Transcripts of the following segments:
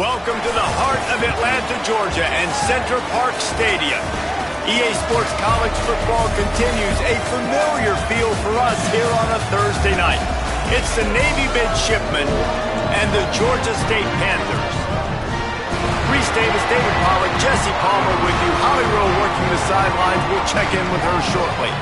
Welcome to the heart of Atlanta, Georgia, and Center Parc Stadium. EA Sports College Football continues a familiar feel for us here on a Thursday night. It's the Navy midshipmen and the Georgia State Panthers. Reese Davis, David Pollack, Jesse Palmer with you. Holly Rowe working the sidelines. We'll check in with her shortly.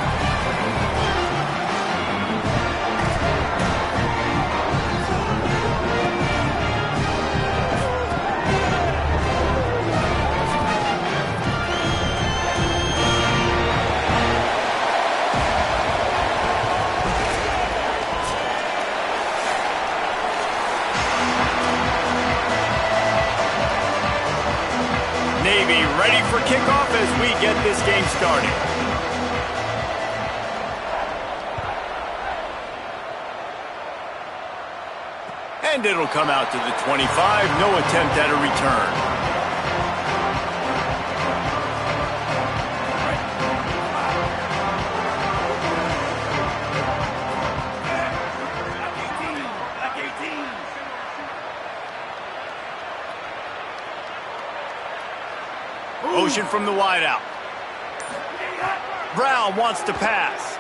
Navy ready for kickoff as we get this game started. And it'll come out to the 25. No attempt at a return. Motion from the wideout. Brown wants to pass.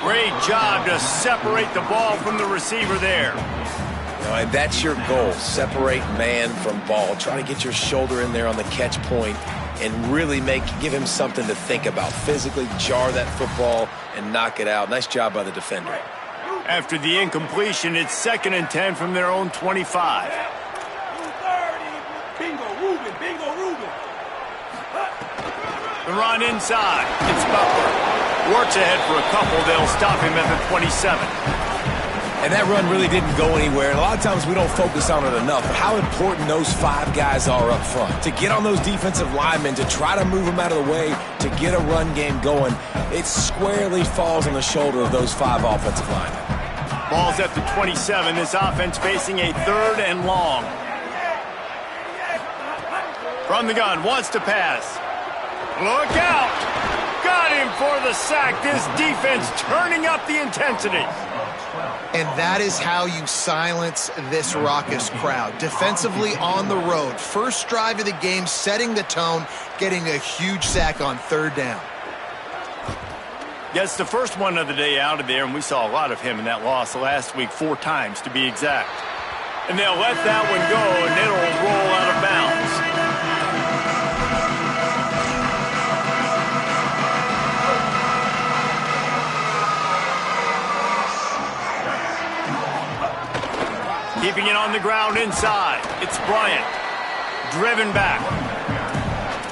Great job to separate the ball from the receiver there. And that's your goal. Separate man from ball. Try to get your shoulder in there on the catch point and really give him something to think about. Physically jar that football and knock it out. Nice job by the defender. After the incompletion, it's 2nd and 10 from their own 25. The run inside. It's Butler. Works ahead for a couple. They'll stop him at the 27. And that run really didn't go anywhere. And a lot of times we don't focus on it enough. But how important those 5 guys are up front. To get on those defensive linemen, to try to move them out of the way, to get a run game going, it squarely falls on the shoulder of those 5 offensive linemen. Ball's at the 27. This offense facing a 3rd and long. From the gun, wants to pass. Look out! Got him for the sack. This defense turning up the intensity. And that is how you silence this raucous crowd. Defensively on the road. First drive of the game, setting the tone, getting a huge sack on 3rd down. Gets the first one of the day out of there, and we saw a lot of him in that loss last week, 4 times to be exact. And they'll let that one go, and it'll roll out of bounds. Keeping it on the ground inside. It's Bryant. Driven back.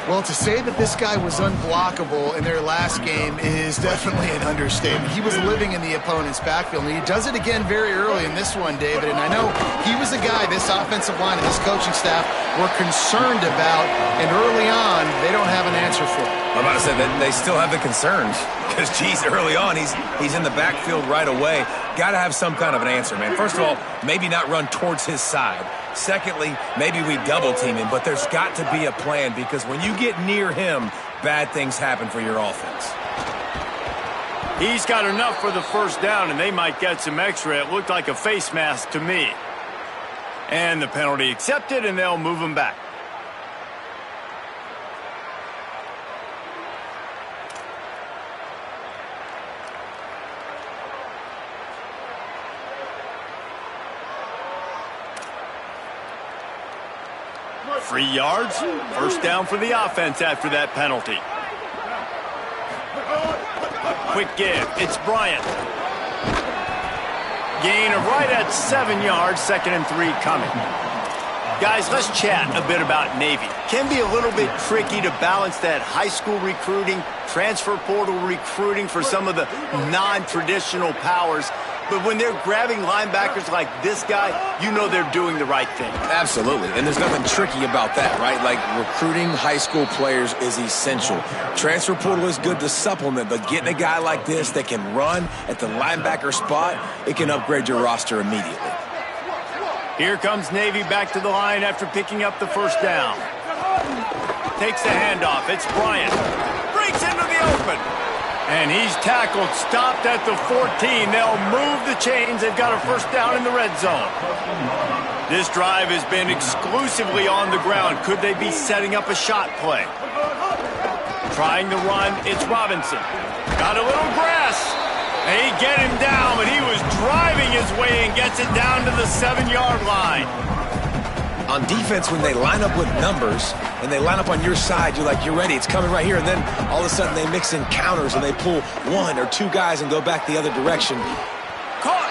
Well, to say that this guy was unblockable in their last game is definitely an understatement. He was living in the opponent's backfield, and he does it again very early in this one, David. And I know he was the guy this offensive line and this coaching staff were concerned about, and early on, they don't have an answer for it. I'm about to say that they still have the concerns because, geez, early on, he's in the backfield right away. Got to have some kind of an answer, man. First of all, maybe not run towards his side. Secondly, maybe we double team him, but there's got to be a plan because when you get near him, bad things happen for your offense. He's got enough for the first down, and they might get some extra. It looked like a face mask to me. And the penalty accepted, and they'll move him back. 3 yards, first down for the offense after that penalty. Quick give, it's Bryant. Gain of right at 7 yards, 2nd and 3 coming. Guys, let's chat a bit about Navy. Can be a little bit tricky to balance that high school recruiting, transfer portal recruiting for some of the non-traditional powers. But when they're grabbing linebackers like this guy, you know they're doing the right thing. Absolutely, and there's nothing tricky about that, right? Like, recruiting high school players is essential. Transfer portal is good to supplement, but getting a guy like this that can run at the linebacker spot, it can upgrade your roster immediately. Here comes Navy back to the line after picking up the first down. Takes the handoff. It's Bryant. Breaks into the open. And he's tackled, stopped at the 14. They'll move the chains. They've got a first down in the red zone. This drive has been exclusively on the ground. Could they be setting up a shot play? Trying to run, it's Robinson. Got a little grass. They get him down, but he was driving his way and gets it down to the 7-yard line. On defense, when they line up with numbers and they line up on your side, you're like, you're ready, it's coming right here. And then all of a sudden they mix in counters and they pull 1 or 2 guys and go back the other direction. Caught,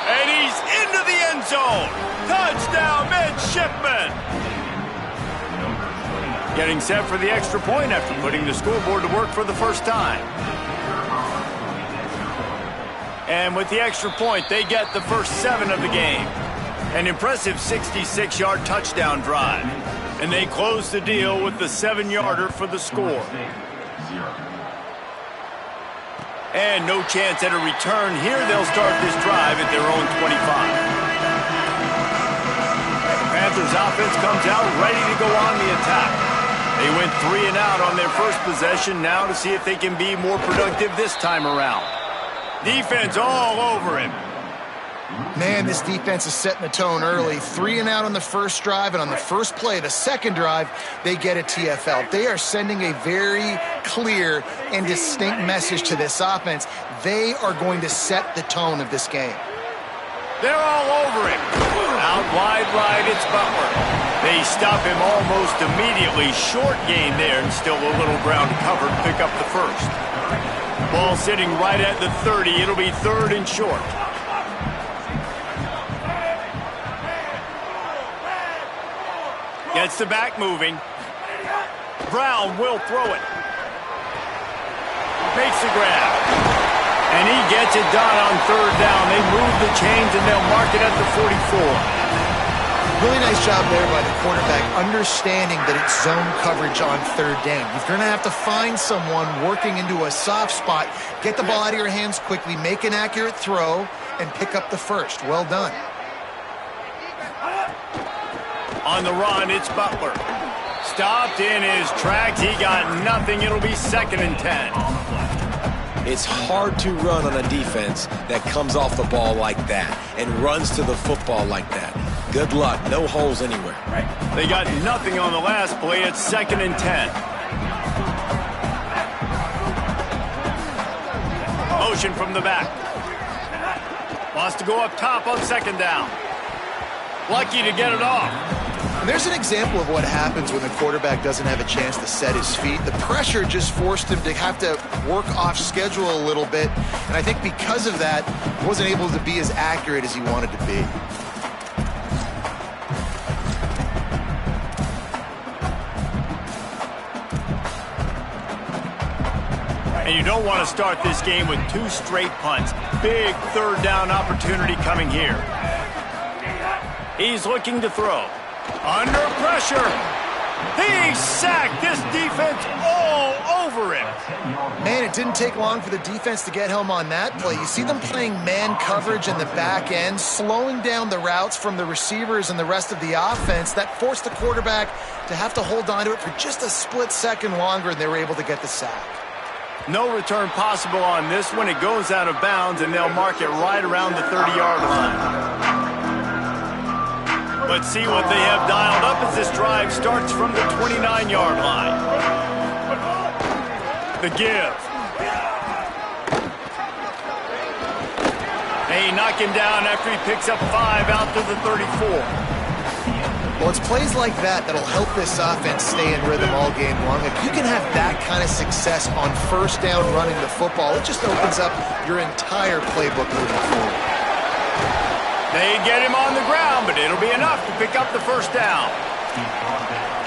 and he's into the end zone. Touchdown, midshipman. Getting set for the extra point after putting the scoreboard to work for the first time. And with the extra point, they get the first 7 of the game. An impressive 66-yard touchdown drive. And they close the deal with the 7-yarder for the score. And no chance at a return here. They'll start this drive at their own 25. The Panthers offense comes out ready to go on the attack. They went 3 and out on their first possession, now to see if they can be more productive this time around. Defense all over him. Man, this defense is setting the tone early. 3 and out on the first drive, and on the first play, the second drive, they get a TFL. They are sending a very clear and distinct message to this offense. They are going to set the tone of this game. They're all over him. Out wide right, it's Butler. They stop him almost immediately. Short gain there, and still a little ground covered. Pick up the first. Ball sitting right at the 30. It'll be 3rd and short. Gets the back moving. Brown will throw it. Makes the grab. And he gets it done on 3rd down. They move the chains and they'll mark it at the 44. Really nice job there by the quarterback, understanding that it's zone coverage on 3rd down. You're going to have to find someone working into a soft spot, get the ball out of your hands quickly, make an accurate throw, and pick up the first. Well done. On the run, it's Butler. Stopped in his tracks. He got nothing. It'll be 2nd and 10. It's hard to run on a defense that comes off the ball like that and runs to the football like that. Good luck. No holes anywhere. Right. They got nothing on the last play. It's 2nd and 10. Motion from the back. Wants to go up top on 2nd down. Lucky to get it off. And there's an example of what happens when the quarterback doesn't have a chance to set his feet. The pressure just forced him to have to work off schedule a little bit. And I think because of that, he wasn't able to be as accurate as he wanted to be. And you don't want to start this game with 2 straight punts. Big 3rd down opportunity coming here. He's looking to throw. Under pressure. He's sacked. This defense all over him. Man, it didn't take long for the defense to get home on that play. You see them playing man coverage in the back end, slowing down the routes from the receivers and the rest of the offense. That forced the quarterback to have to hold on to it for just a split second longer, and they were able to get the sack. No return possible on this one. It goes out of bounds, and they'll mark it right around the 30-yard line. Let's see what they have dialed up as this drive starts from the 29-yard line. The give. They knock him down after he picks up 5 out to the 34. Well, it's plays like that that'll help this offense stay in rhythm all game long. If you can have that kind of success on 1st down running the football, it just opens up your entire playbook moving forward. They get him on the ground, but it'll be enough to pick up the first down.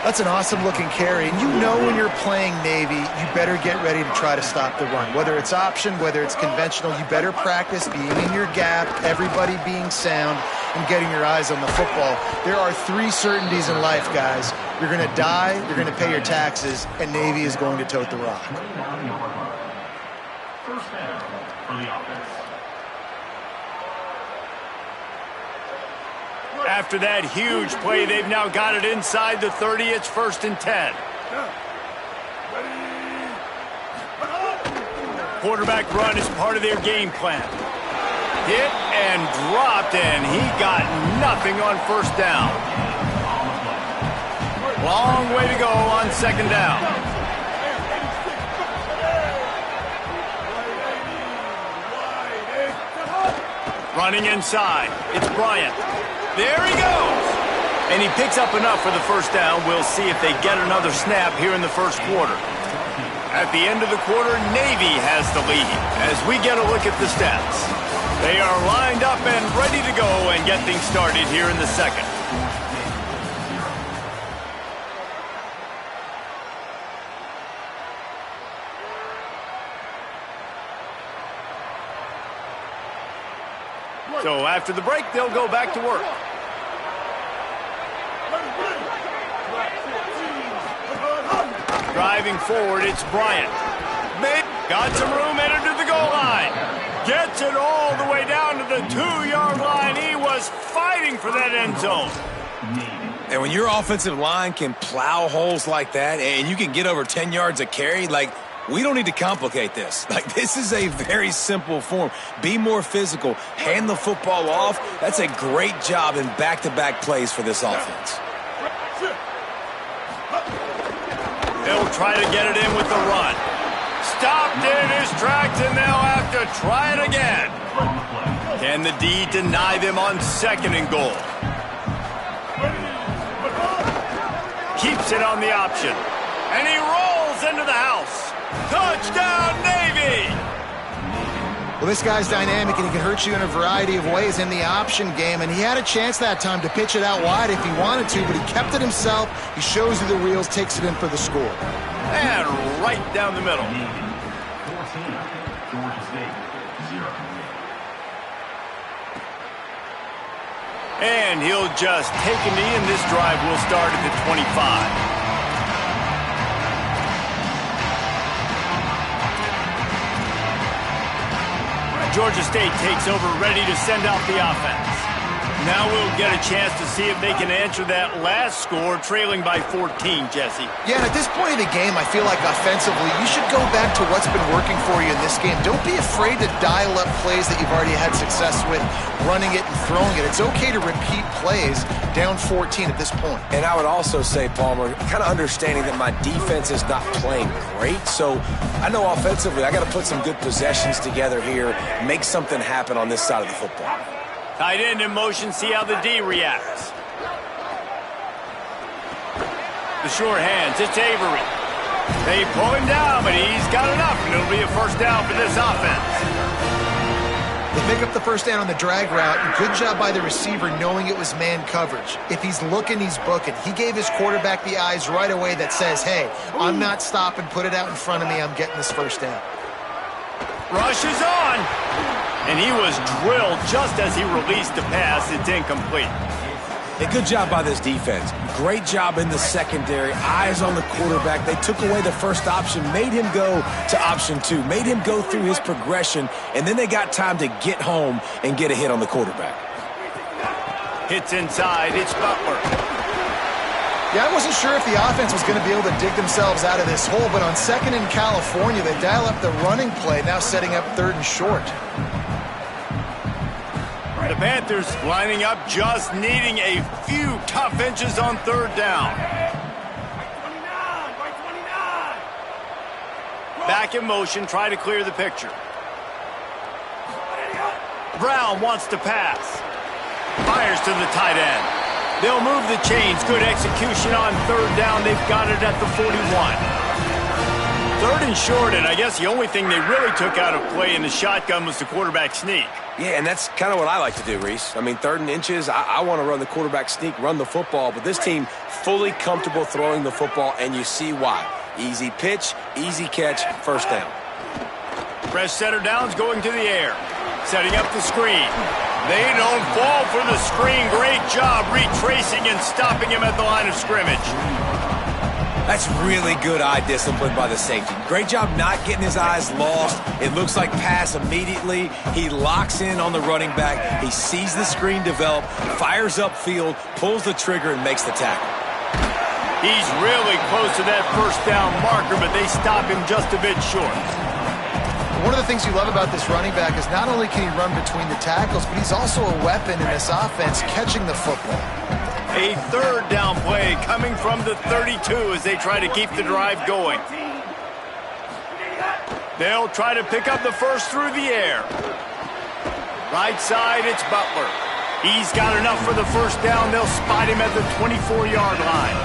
That's an awesome-looking carry. And you know when you're playing Navy, you better get ready to try to stop the run. Whether it's option, whether it's conventional, you better practice being in your gap, everybody being sound, and getting your eyes on the football. There are 3 certainties in life, guys. You're going to die, you're going to pay your taxes, and Navy is going to tote the rock. First down for the offense. After that huge play, they've now got it inside the 30. It's 1st and 10. quarterback run is part of their game plan. Hit and dropped, and he got nothing on first down. Long way to go on second down. Running inside, it's Bryant. There he goes. And he picks up enough for the first down. We'll see if they get another snap here in the first quarter. At the end of the quarter, Navy has the lead as we get a look at the stats. They are lined up and ready to go and get things started here in the second. So after the break, they'll go back to work. Driving forward, it's Bryant. Got some room, headed to the goal line. Gets it all the way down to the 2-yard line. He was fighting for that end zone. And when your offensive line can plow holes like that and you can get over 10 yards a carry, like, we don't need to complicate this. Like, this is a very simple form. Be more physical. Hand the football off. That's a great job in back-to-back plays for this offense. They'll try to get it in with the run. Stopped in his tracks, and they'll have to try it again. Can the D deny them on second and goal? Keeps it on the option. And he rolls into the house. Touchdown, Navy! Well, this guy's dynamic, and he can hurt you in a variety of ways in the option game, and he had a chance that time to pitch it out wide if he wanted to, but he kept it himself. He shows you the reels, takes it in for the score. And right down the middle. Georgia State, 0. And he'll just take a knee, and this drive will start at the 25. Georgia State takes over, ready to send out the offense. Now we'll get a chance to see if they can answer that last score, trailing by 14, Jesse. Yeah, and at this point of the game, I feel like offensively, you should go back to what's been working for you in this game. Don't be afraid to dial up plays that you've already had success with, running it and throwing it. It's okay to repeat plays down 14 at this point. And I would also say, Palmer, kind of understanding that my defense is not playing great, so I know offensively I got to put some good possessions together here, make something happen on this side of the football. Tight end in motion, see how the D reacts. The short hands, it's Avery. They pull him down, but he's got enough, and it'll be a first down for this offense. They pick up the first down on the drag route. Good job by the receiver knowing it was man coverage. If he's looking, he's booking. He gave his quarterback the eyes right away that says, hey, I'm not stopping, put it out in front of me, I'm getting this first down. Rush is on. And he was drilled just as he released the pass. It's incomplete. A good job by this defense. Great job in the secondary. Eyes on the quarterback. They took away the first option, made him go to option 2, made him go through his progression, and then they got time to get home and get a hit on the quarterback. Hits inside. It's Butler. Yeah, I wasn't sure if the offense was going to be able to dig themselves out of this hole, but on second in California, they dial up the running play, now setting up third and short. The Panthers lining up, just needing a few tough inches on third down. Back in motion, try to clear the picture. Brown wants to pass. Fires to the tight end. They'll move the chains. Good execution on third down. They've got it at the 41. Third and short, and I guess the only thing they really took out of play in the shotgun was the quarterback sneak. Yeah, and that's kind of what I like to do, Reese. I mean, third and inches, I want to run the quarterback sneak, run the football, but this team fully comfortable throwing the football, and you see why. Easy pitch, easy catch, first down. Fresh setter downs going to the air. Setting up the screen. They don't fall for the screen. Great job retracing and stopping him at the line of scrimmage. That's really good eye discipline by the safety. Great job not getting his eyes lost. It looks like pass immediately. He locks in on the running back. He sees the screen develop, fires upfield, pulls the trigger, and makes the tackle. He's really close to that first down marker, but they stop him just a bit short. One of the things you love about this running back is not only can he run between the tackles, but he's also a weapon in this offense catching the football. A third down play coming from the 32 as they try to keep the drive going. They'll try to pick up the first through the air. Right side, it's Butler. He's got enough for the first down. They'll spot him at the 24-yard line.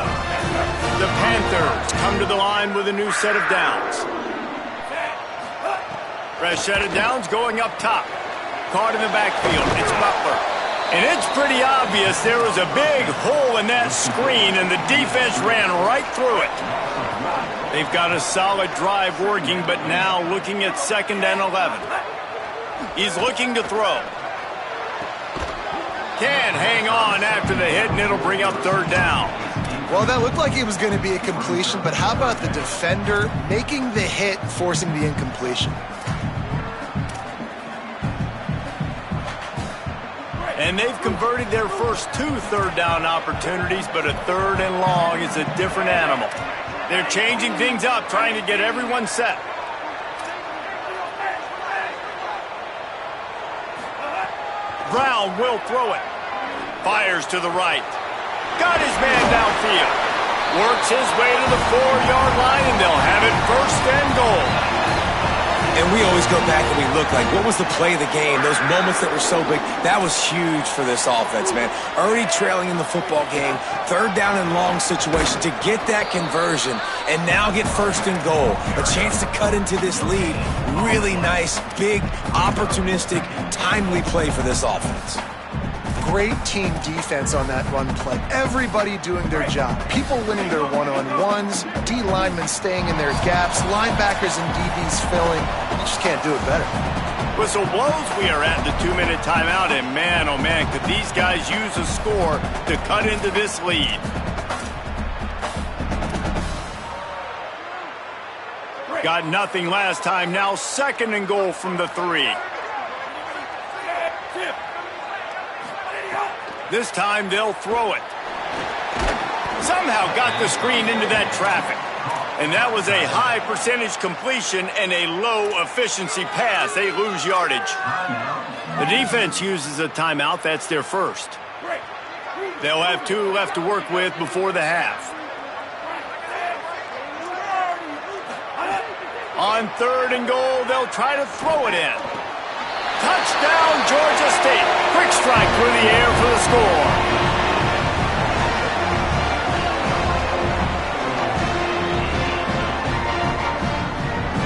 The Panthers come to the line with a new set of downs. Fresh set of downs going up top. Caught in the backfield. It's Butler. And it's pretty obvious there was a big hole in that screen, and the defense ran right through it. They've got a solid drive working, but now looking at 2nd and 11. He's looking to throw. Can't hang on after the hit, and it'll bring up 3rd down. Well, that looked like it was going to be a completion, but how about the defender making the hit, forcing the incompletion? And they've converted their first 2 third down opportunities, but a 3rd and long is a different animal. They're changing things up, trying to get everyone set. Brown will throw it. Fires to the right. Got his man downfield. Works his way to the 4-yard line, and they'll have it 1st and goal. And we always go back and we look like, what was the play of the game? Those moments that were so big, that was huge for this offense, man. Already trailing in the football game, 3rd down and long situation to get that conversion and now get 1st and goal. A chance to cut into this lead. Really nice, big, opportunistic, timely play for this offense. Great team defense on that run play. Everybody doing their job. People winning their one-on-ones, D linemen staying in their gaps, linebackers and DBs filling. You just can't do it better. Whistle blows, we are at the 2-minute timeout, and man, oh man, could these guys use a score to cut into this lead. Got nothing last time, now 2nd and goal from the 3. This time they'll throw it. Somehow got the screen into that traffic. And that was a high percentage completion and a low efficiency pass. They lose yardage. The defense uses a timeout. That's their first. They'll have 2 left to work with before the half. On 3rd and goal, they'll try to throw it in. Touchdown, Georgia State. Quick strike through the air for the score.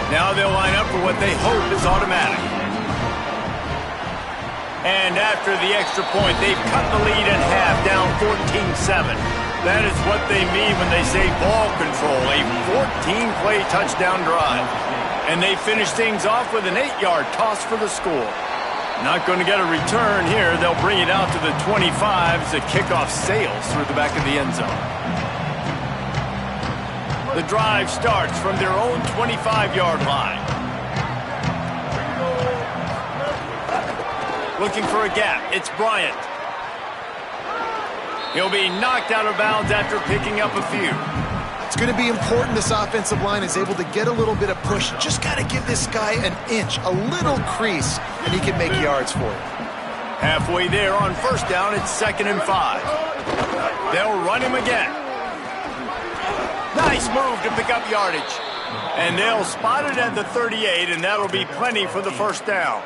Now they'll line up for what they hope is automatic. And after the extra point, they've cut the lead in half, down 14-7. That is what they mean when they say ball control, a 14-play touchdown drive. And they finish things off with an 8-yard toss for the score. Not going to get a return here. They'll bring it out to the 25 as the kickoff sails through the back of the end zone. The drive starts from their own 25-yard line. Looking for a gap. It's Bryant. He'll be knocked out of bounds after picking up a few. It's going to be important this offensive line is able to get a little bit of push. Just got to give this guy an inch, a little crease, and he can make yards for you. Halfway there on 1st down, it's 2nd and 5. They'll run him again. Nice move to pick up yardage. And they'll spot it at the 38, and that'll be plenty for the 1st down.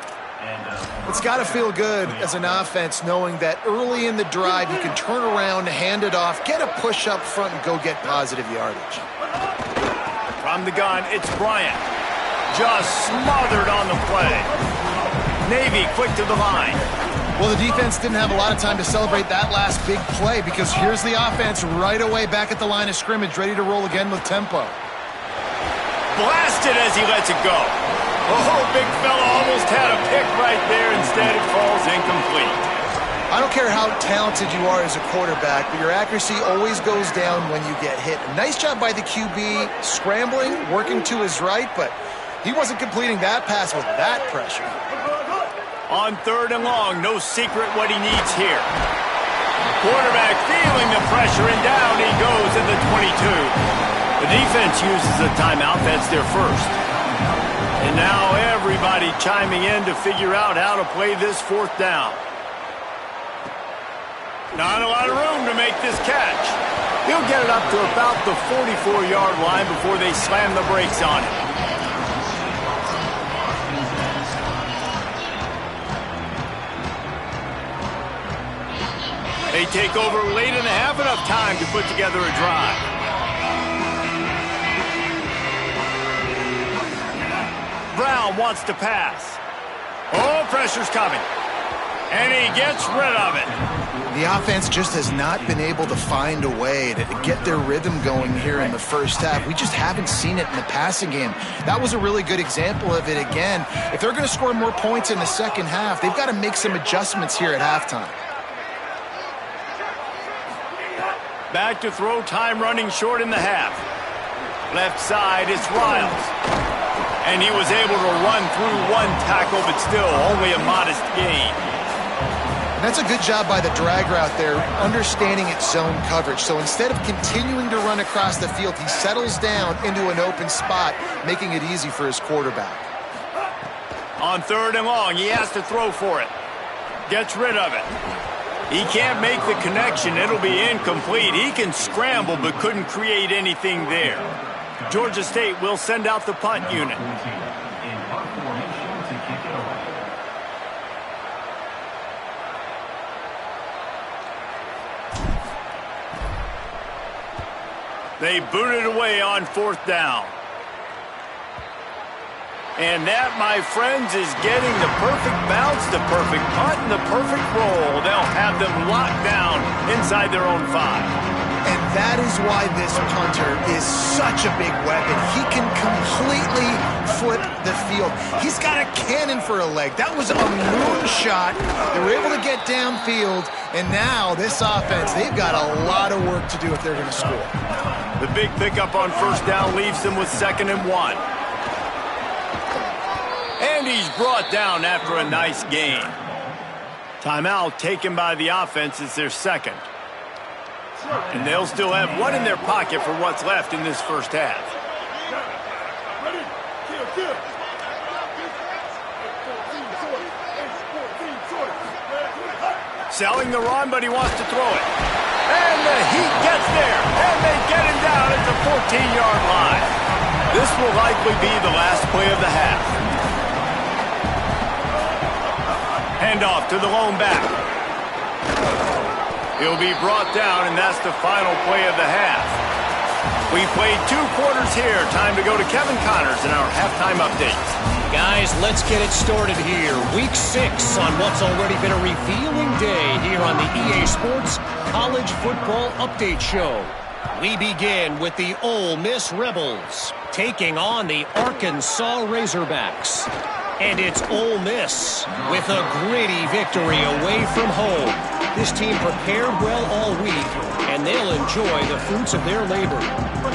It's got to feel good as an offense knowing that early in the drive you can turn around, hand it off, get a push up front, and go get positive yardage. From the gun, it's Bryant. Just smothered on the play. Navy quick to the line. Well, the defense didn't have a lot of time to celebrate that last big play because here's the offense right away back at the line of scrimmage, ready to roll again with tempo. Blasted as he lets it go. Oh, big fella almost had a pick right there. Instead, it falls incomplete. I don't care how talented you are as a quarterback, but your accuracy always goes down when you get hit. Nice job by the QB scrambling, working to his right, but he wasn't completing that pass with that pressure. On 3rd and long, no secret what he needs here. Quarterback feeling the pressure, and down he goes at the 22. The defense uses a timeout. That's their first. And now everybody chiming in to figure out how to play this fourth down. Not a lot of room to make this catch. He'll get it up to about the 44-yard line before they slam the brakes on it. They take over late in the half, enough time to put together a drive. Brown wants to pass. Oh, pressure's coming. And he gets rid of it. The offense just has not been able to find a way to get their rhythm going here in the first half. We just haven't seen it in the passing game. That was a really good example of it again. If they're going to score more points in the second half, they've got to make some adjustments here at halftime. Back to throw, time running short in the half. Left side, it's Riles. And he was able to run through one tackle, but still only a modest gain. That's a good job by the drag route there, understanding its zone coverage. So instead of continuing to run across the field, he settles down into an open spot, making it easy for his quarterback. On 3rd and long, he has to throw for it. Gets rid of it. He can't make the connection. It'll be incomplete. He can scramble, but couldn't create anything there. Georgia State will send out the punt unit. They boot it away on 4th down. And that, my friends, is getting the perfect bounce, the perfect punt, and the perfect roll. They'll have them locked down inside their own 5. And that is why this punter is such a big weapon. He can completely flip the field. He's got a cannon for a leg. That was a moonshot. They were able to get downfield, and now this offense, they've got a lot of work to do if they're going to score. The big pickup on 1st down leaves them with 2nd and 1. And he's brought down after a nice gain. Timeout taken by the offense is their 2nd. And they'll still have one in their pocket for what's left in this first half. Selling the run, but he wants to throw it. And the heat gets there. And they get him down at the 14-yard line. This will likely be the last play of the half. Handoff to the lone back. He'll be brought down, and that's the final play of the half. We played 2 quarters here. Time to go to Kevin Connors in our halftime updates. Guys, let's get it started here. Week 6 on what's already been a revealing day here on the EA Sports College Football Update Show. We begin with the Ole Miss Rebels taking on the Arkansas Razorbacks. And it's Ole Miss with a gritty victory away from home. This team prepared well all week, and they'll enjoy the fruits of their labor.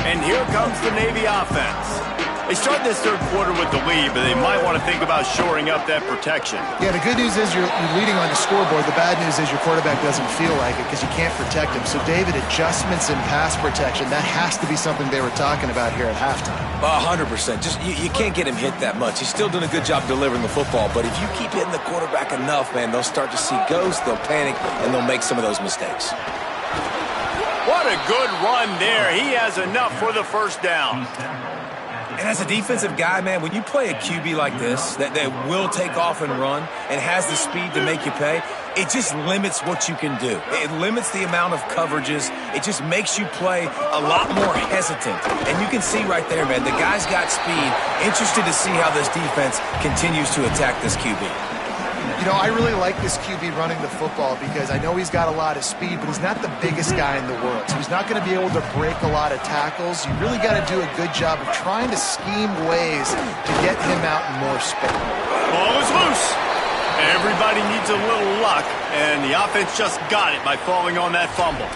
And here comes the Navy offense. They start this 3rd quarter with the lead, but they might want to think about shoring up that protection. Yeah, the good news is you're leading on the scoreboard. The bad news is your quarterback doesn't feel like it because you can't protect him. So, David, adjustments in pass protection, that has to be something they were talking about here at halftime. 100%. Just you can't get him hit that much. He's still doing a good job delivering the football, but if you keep hitting the quarterback enough, man, they'll start to see ghosts, they'll panic, and they'll make some of those mistakes. What a good run there. He has enough for the 1st down. And as a defensive guy, man, when you play a QB like this that will take off and run and has the speed to make you pay, it just limits what you can do. It limits the amount of coverages. It just makes you play a lot more hesitant. And you can see right there, man, the guy's got speed. Interested to see how this defense continues to attack this QB. You know, I really like this QB running the football because I know he's got a lot of speed, but he's not the biggest guy in the world. So he's not going to be able to break a lot of tackles. You really got to do a good job of trying to scheme ways to get him out in more space. Ball is loose. Everybody needs a little luck, and the offense just got it by falling on that fumble.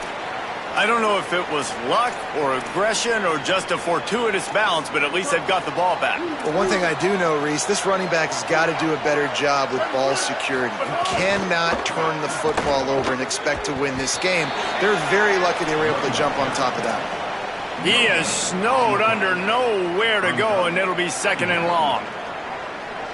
I don't know if it was luck or aggression or just a fortuitous bounce, but at least they've got the ball back. Well, one thing I do know, Reese, this running back has got to do a better job with ball security. You cannot turn the football over and expect to win this game. They're very lucky they were able to jump on top of that. He is snowed under, nowhere to go, and it'll be 2nd and long.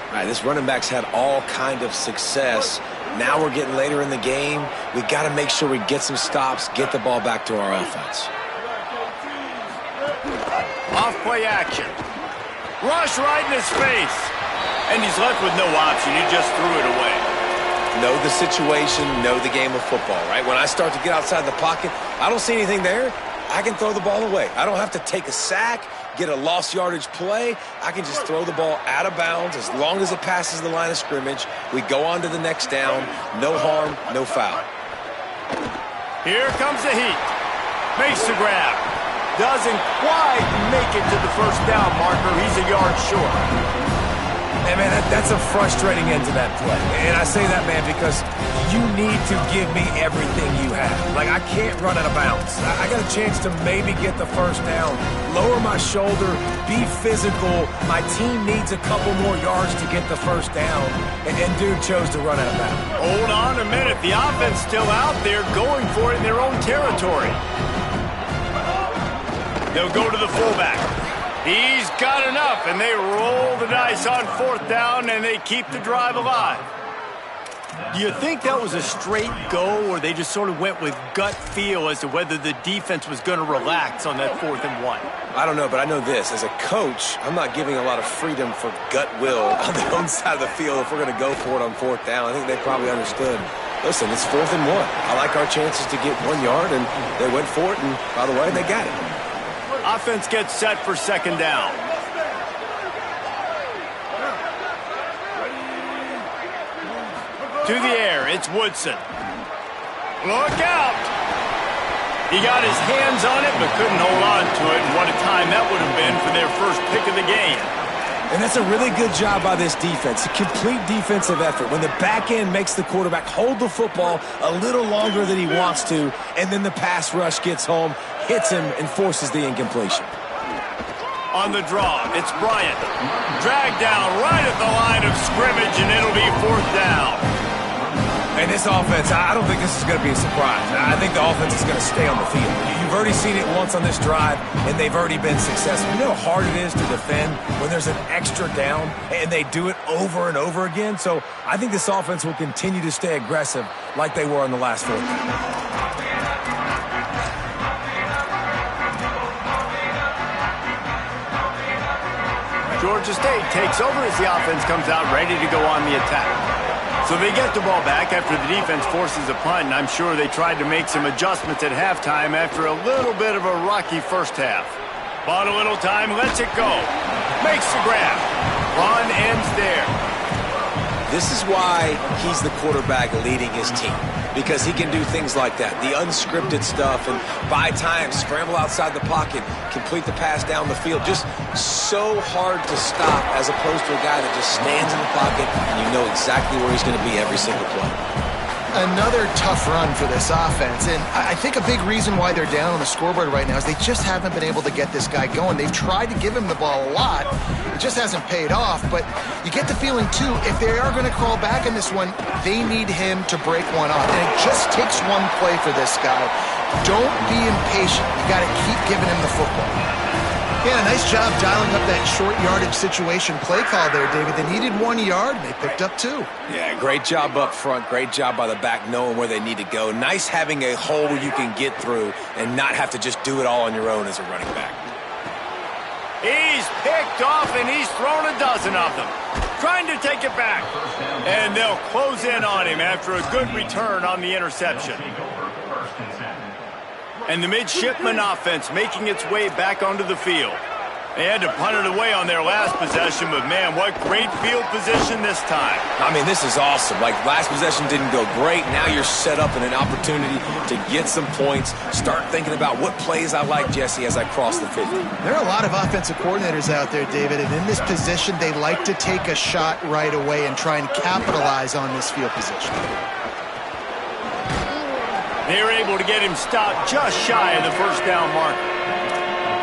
All right, this running back's had all kind of success. Now we're getting later in the game. We got to make sure we get some stops, get the ball back to our offense. Off-play action. Rush right in his face. And he's left with no option. He just threw it away. Know the situation, know the game of football, right? When I start to get outside the pocket, I don't see anything there. I can throw the ball away. I don't have to take a sack, get a lost yardage play. I can just throw the ball out of bounds as long as it passes the line of scrimmage. We go on to the next down. No harm, no foul. Here comes the heat. Makes the grab. Doesn't quite make it to the first down marker. He's a yard short. Hey, man, that's a frustrating end to that play. And I say that, man, because you need to give me everything you have. Like, I can't run out of bounds. I got a chance to maybe get the first down, lower my shoulder, be physical. My team needs a couple more yards to get the first down. And dude chose to run out of bounds. Hold on a minute. The offense still out there going for it in their own territory. They'll go to the fullback. He's got enough, and they roll the dice on fourth down, and they keep the drive alive. Do you think that was a straight go, or they just sort of went with gut feel as to whether the defense was going to relax on that 4th and 1? I don't know, but I know this. As a coach, I'm not giving a lot of freedom for gut will on their own side of the field if we're going to go for it on 4th down. I think they probably understood. Listen, it's 4th and 1. I like our chances to get 1 yard, and they went for it, and by the way, they got it. Offense gets set for 2nd down. To the air, it's Woodson. Look out! He got his hands on it, but couldn't hold on to it, and what a time that would have been for their first pick of the game. And that's a really good job by this defense, a complete defensive effort. When the back end makes the quarterback hold the football a little longer than he wants to, and then the pass rush gets home, hits him, and forces the incompletion. On the draw, it's Bryant. Dragged down right at the line of scrimmage, and it'll be 4th down. And this offense, I don't think this is going to be a surprise. I think the offense is going to stay on the field. You've already seen it once on this drive, and they've already been successful. You know how hard it is to defend when there's an extra down, and they do it over and over again? So I think this offense will continue to stay aggressive like they were on the last 4th down. Georgia State takes over as the offense comes out ready to go on the attack. So they get the ball back after the defense forces a punt, and I'm sure they tried to make some adjustments at halftime after a little bit of a rocky first half. Bought a little time, lets it go. Makes the grab. Run ends there. This is why he's the quarterback leading his team, because he can do things like that, the unscripted stuff, and buy time, scramble outside the pocket, complete the pass down the field. Just so hard to stop as opposed to a guy that just stands in the pocket and you know exactly where he's going to be every single play. Another tough run for this offense, and I think a big reason why they're down on the scoreboard right now is they just haven't been able to get this guy going. They've tried to give him the ball a lot. It just hasn't paid off, but you get the feeling, too, if they are going to crawl back in this one, they need him to break one off, and it just takes one play for this guy. Don't be impatient. You got to keep giving him the football. Yeah, nice job dialing up that short yardage situation play call there, David. They needed 1 yard, and they picked up 2. Yeah, great job up front. Great job by the back knowing where they need to go. Nice having a hole where you can get through and not have to just do it all on your own as a running back. He's picked off, and he's thrown a dozen of them. Trying to take it back. And they'll close in on him after a good return on the interception. And the midshipman offense making its way back onto the field. They had to punt it away on their last possession, but man, what great field position this time. I mean, this is awesome. Like, last possession didn't go great. Now you're set up in an opportunity to get some points. Start thinking about what plays I like, Jesse, as I cross the 50. There are a lot of offensive coordinators out there, David, and in this position, they like to take a shot right away and try and capitalize on this field position. They were able to get him stopped just shy of the first down marker.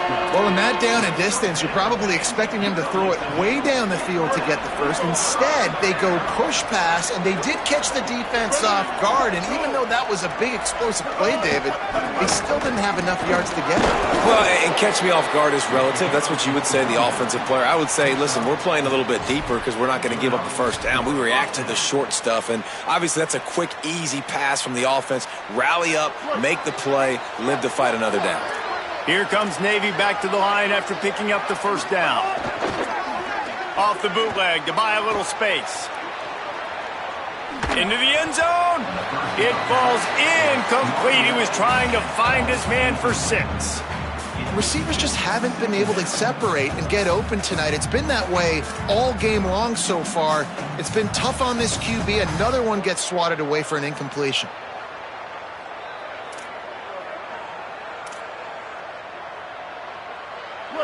Well, in that down and distance, you're probably expecting him to throw it way down the field to get the first. Instead, they go push pass, and they did catch the defense off guard. And even though that was a big explosive play, David, they still didn't have enough yards to get it. Well, and catch me off guard is relative. That's what you would say, the offensive player. I would say, listen, we're playing a little bit deeper because we're not going to give up the first down. We react to the short stuff, and obviously that's a quick, easy pass from the offense. Rally up, make the play, live to fight another down. Here comes Navy back to the line after picking up the first down. Off the bootleg to buy a little space. Into the end zone. It falls incomplete. He was trying to find his man for 6. Receivers just haven't been able to separate and get open tonight. It's been that way all game long so far. It's been tough on this QB. Another one gets swatted away for an incompletion.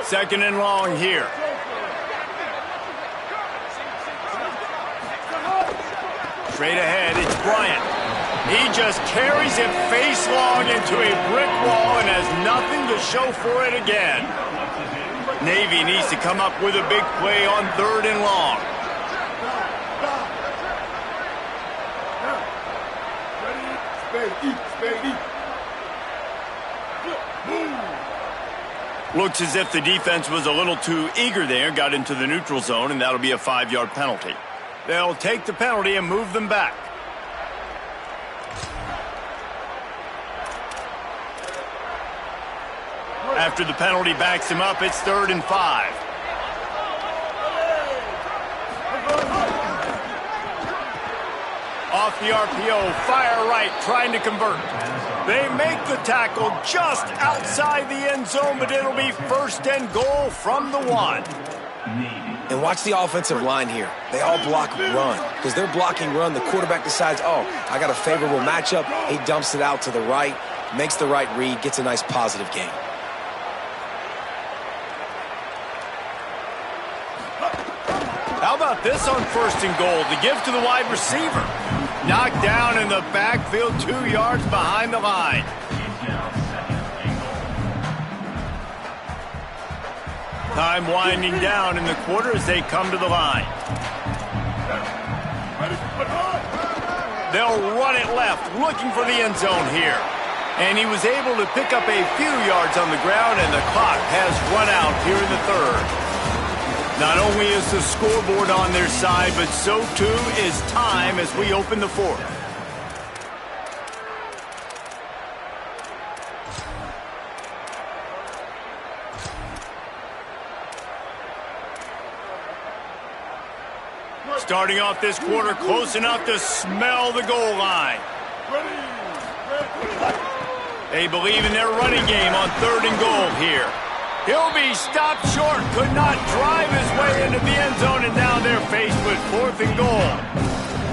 Second and long here. Straight ahead, it's Bryant. He just carries it face long into a brick wall and has nothing to show for it again. Navy needs to come up with a big play on 3rd and long. Looks as if the defense was a little too eager there, got into the neutral zone, and that'll be a 5-yard penalty. They'll take the penalty and move them back. After the penalty backs him up, it's 3rd and 5. Off the RPO, fire right, trying to convert. They make the tackle just outside the end zone, but it'll be 1st and goal from the 1. And watch the offensive line here. They all block run. Because they're blocking run, the quarterback decides, oh, I got a favorable matchup. He dumps it out to the right, makes the right read, gets a nice positive gain. How about this on 1st and goal? The give to the wide receiver. Knocked down in the backfield, 2 yards behind the line. Time winding down in the quarter as they come to the line. They'll run it left, looking for the end zone here. And he was able to pick up a few yards on the ground, and the clock has run out here in the 3rd. Not only is the scoreboard on their side, but so too is time as we open the 4th. Starting off this quarter close enough to smell the goal line. They believe in their running game on 3rd and goal here. He'll be stopped short, could not drive his way into the end zone, and now they're faced with 4th and goal.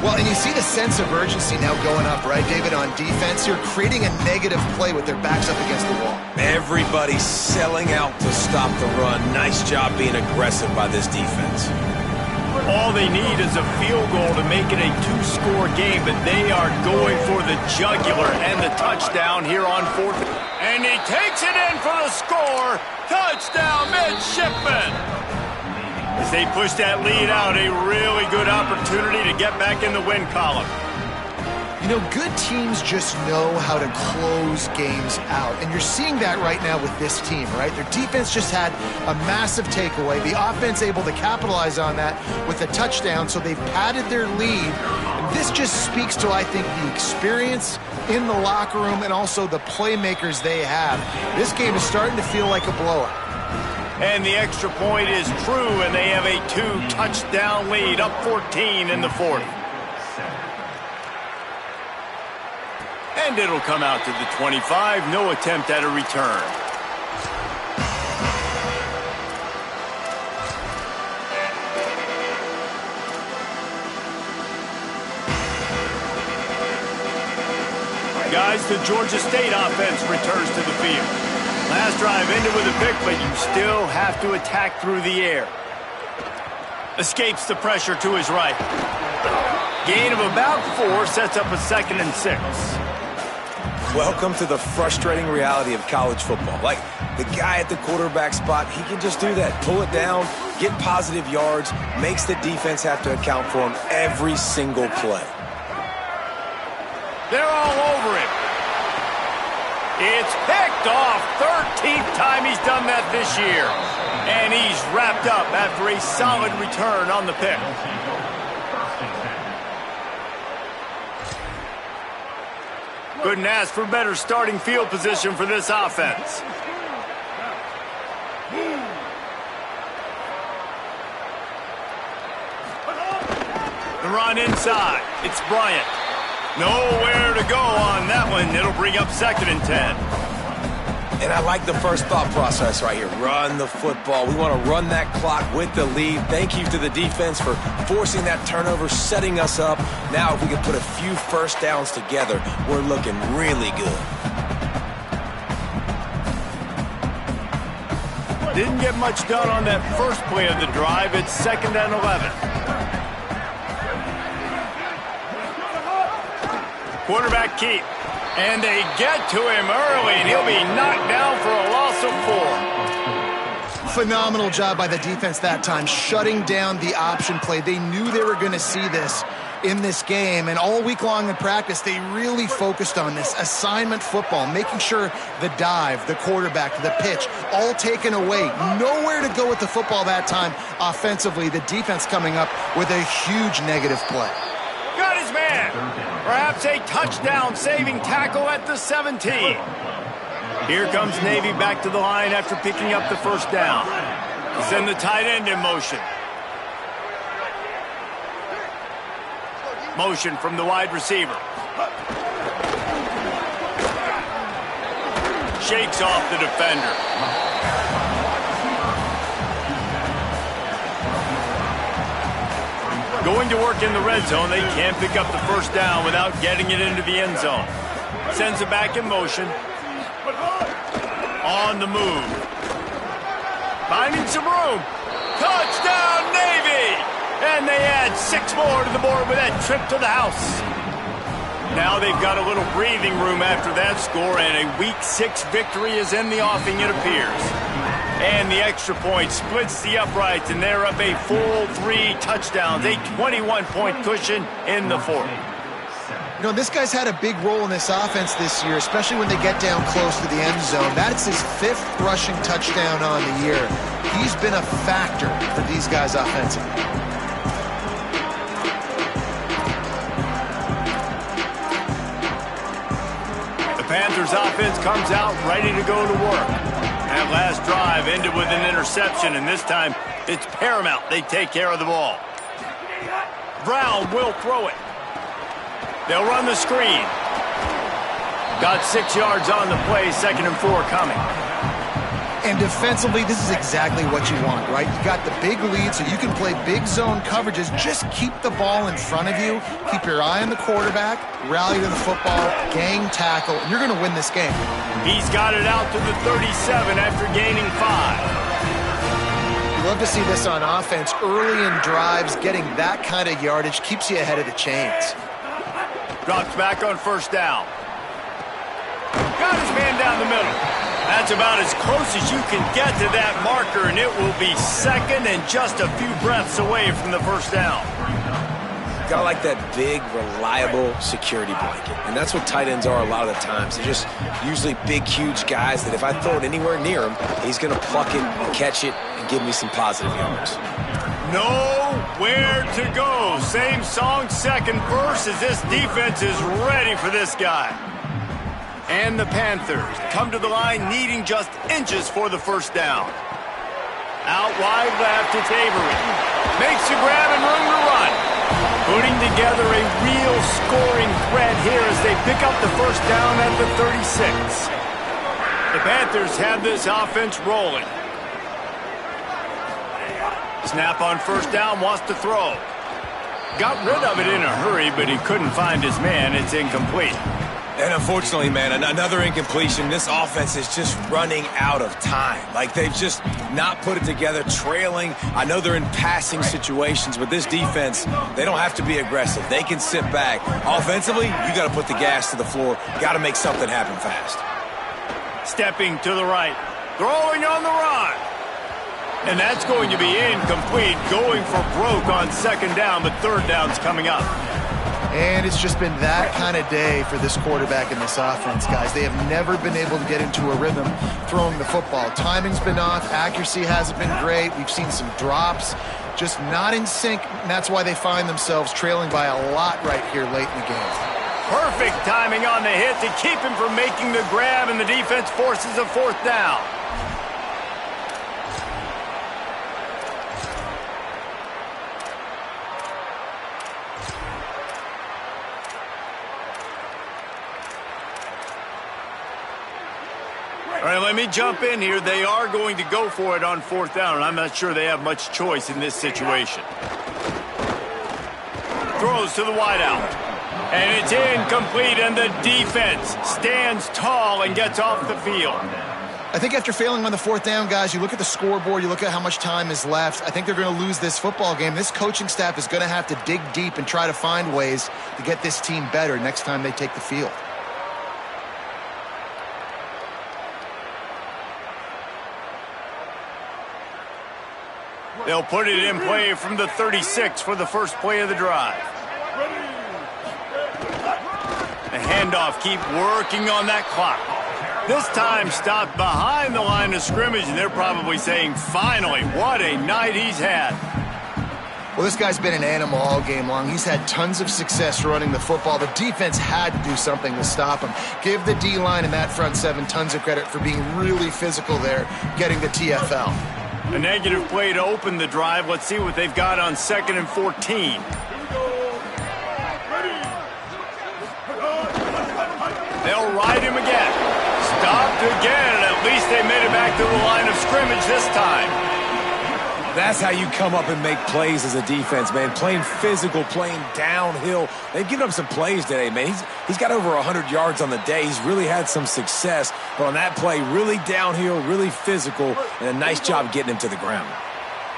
Well, and you see the sense of urgency now going up, right, David, on defense here, creating a negative play with their backs up against the wall. Everybody's selling out to stop the run. Nice job being aggressive by this defense. All they need is a field goal to make it a 2-score game, but they are going for the jugular and the touchdown here on 4th. And he takes it in for the score. Touchdown, midshipman. As they push that lead out, a really good opportunity to get back in the win column. You know, good teams just know how to close games out. And you're seeing that right now with this team, right? Their defense just had a massive takeaway. The offense able to capitalize on that with a touchdown, so they've padded their lead. And this just speaks to, I think, the experience in the locker room and also the playmakers they have. This game is starting to feel like a blowout. And the extra point is true, and they have a 2-touchdown lead, up 14 in the 4th. And it'll come out to the 25. No attempt at a return. Guys, the Georgia State offense returns to the field. Last drive ended with a pick, but you still have to attack through the air. Escapes the pressure to his right. Gain of about 4 sets up a 2nd and 6. Welcome to the frustrating reality of college football. Like, the guy at the quarterback spot, he can just do that. Pull it down, get positive yards, makes the defense have to account for him every single play. They're all over him. It's picked off. 13th time he's done that this year. And he's wrapped up after a solid return on the pick. Couldn't ask for better starting field position for this offense. The run inside. It's Bryant. Nowhere to go on that one. It'll bring up 2nd and 10. And I like the first thought process right here. Run the football. We want to run that clock with the lead. Thank you to the defense for forcing that turnover, setting us up. Now, if we can put a few first downs together, we're looking really good. Didn't get much done on that first play of the drive. It's 2nd and 11. Quarterback keep. And they get to him early, and he'll be knocked down for a loss of 4. Phenomenal job by the defense that time, shutting down the option play. They knew they were going to see this in this game, and all week long in practice, they really focused on this assignment football, making sure the dive, the quarterback, the pitch, all taken away. Nowhere to go with the football that time offensively. The defense coming up with a huge negative play. Got his man. Perhaps a touchdown-saving tackle at the 17. Here comes Navy back to the line after picking up the first down. Send the tight end in motion. Motion from the wide receiver. Shakes off the defender. Going to work in the red zone. They can't pick up the first down without getting it into the end zone. Sends it back in motion. On the move. Finding some room. Touchdown, Navy! And they add 6 more to the board with that trip to the house. Now they've got a little breathing room after that score, and a Week 6 victory is in the offing, it appears. And the extra point splits the uprights, and they're up a full 3 touchdowns, a 21-point cushion in the 4th. You know, this guy's had a big role in this offense this year, especially when they get down close to the end zone. That's his 5th rushing touchdown on the year. He's been a factor for these guys offensively. The Panthers offense comes out ready to go to work. That last drive ended with an interception, and this time it's paramount they take care of the ball. Brown will throw it. They'll run the screen. Got 6 yards on the play, 2nd and 4 coming. And defensively, this is exactly what you want, right? You got the big lead, so you can play big zone coverages. Just keep the ball in front of you. Keep your eye on the quarterback. Rally to the football. Gang tackle. And you're going to win this game. He's got it out to the 37 after gaining 5. You love to see this on offense. Early in drives, getting that kind of yardage keeps you ahead of the chains. Drops back on first down. Got his man down the middle. That's about as close as you can get to that marker, and it will be 2nd and just a few breaths away from the first down. Got like that big, reliable security blanket. And that's what tight ends are a lot of the times. They're just usually big, huge guys that if I throw it anywhere near him, he's going to pluck it, catch it, and give me some positive yards. Nowhere to go. Same song, second verse, as this defense is ready for this guy. And the Panthers come to the line needing just inches for the first down. Out wide left, it's Avery. Makes a grab and room to run. Putting together a real scoring threat here as they pick up the first down at the 36. The Panthers have this offense rolling. Snap on first down, wants to throw. Got rid of it in a hurry, but he couldn't find his man. It's incomplete. And unfortunately, man, another incompletion. This offense is just running out of time. Like, they've just not put it together, trailing. I know they're in passing situations, but this defense, they don't have to be aggressive. They can sit back. Offensively, you got to put the gas to the floor. Got to make something happen fast. Stepping to the right. Throwing on the run. And that's going to be incomplete. Going for broke on second down, but third down's coming up. And it's just been that kind of day for this quarterback and this offense, guys. They have never been able to get into a rhythm throwing the football. Timing's been off. Accuracy hasn't been great. We've seen some drops. Just not in sync, and that's why they find themselves trailing by a lot right here late in the game. Perfect timing on the hit to keep him from making the grab, and the defense forces a fourth down. All right, let me jump in here. They are going to go for it on fourth down, and I'm not sure they have much choice in this situation. Throws to the wideout. And it's incomplete, and the defense stands tall and gets off the field. I think after failing on the fourth down, guys, you look at the scoreboard, you look at how much time is left. I think they're going to lose this football game. This coaching staff is going to have to dig deep and try to find ways to get this team better next time they take the field. They'll put it in play from the 36 for the first play of the drive. The handoff, keep working on that clock. This time stopped behind the line of scrimmage, and they're probably saying, finally, what a night he's had. Well, this guy's been an animal all game long. He's had tons of success running the football. The defense had to do something to stop him. Give the D-line and that front seven tons of credit for being really physical there, getting the TFL. A negative play to open the drive. Let's see what they've got on 2nd and 14. They'll ride him again. Stopped again, and at least they made it back to the line of scrimmage this time. That's how you come up and make plays as a defense, man. Playing physical, playing downhill. They've given up some plays today, man. He's got over 100 yards on the day. He's really had some success. But on that play, really downhill, really physical, and a nice job getting him to the ground.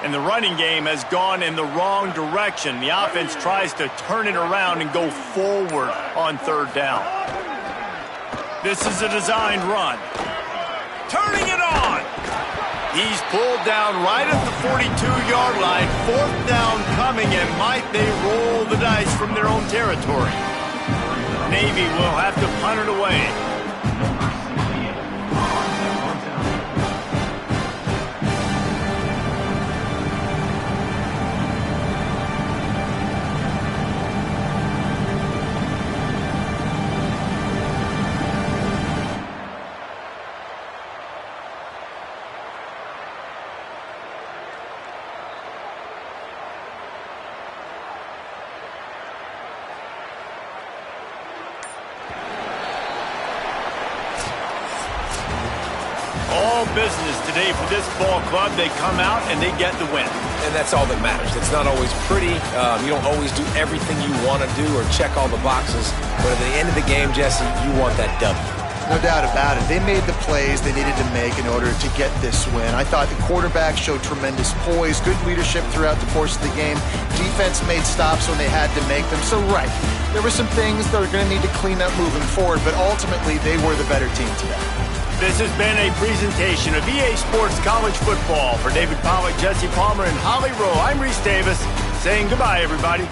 And the running game has gone in the wrong direction. The offense tries to turn it around and go forward on third down. This is a designed run. Turning it on. He's pulled down right at the 42-yard line. Fourth down coming, and might they roll the dice from their own territory? Navy will have to punt it away. Business today for this ball club. They come out and they get the win. And that's all that matters. It's not always pretty. You don't always do everything you want to do or check all the boxes. But at the end of the game, Jesse, you want that W. No doubt about it. They made the plays they needed to make in order to get this win. I thought the quarterback showed tremendous poise, good leadership throughout the course of the game. Defense made stops when they had to make them. So, right, there were some things that are going to need to clean up moving forward, but ultimately they were the better team today. This has been a presentation of EA Sports College Football. For David Pollack, Jesse Palmer, and Holly Rowe, I'm Reese Davis saying goodbye, everybody.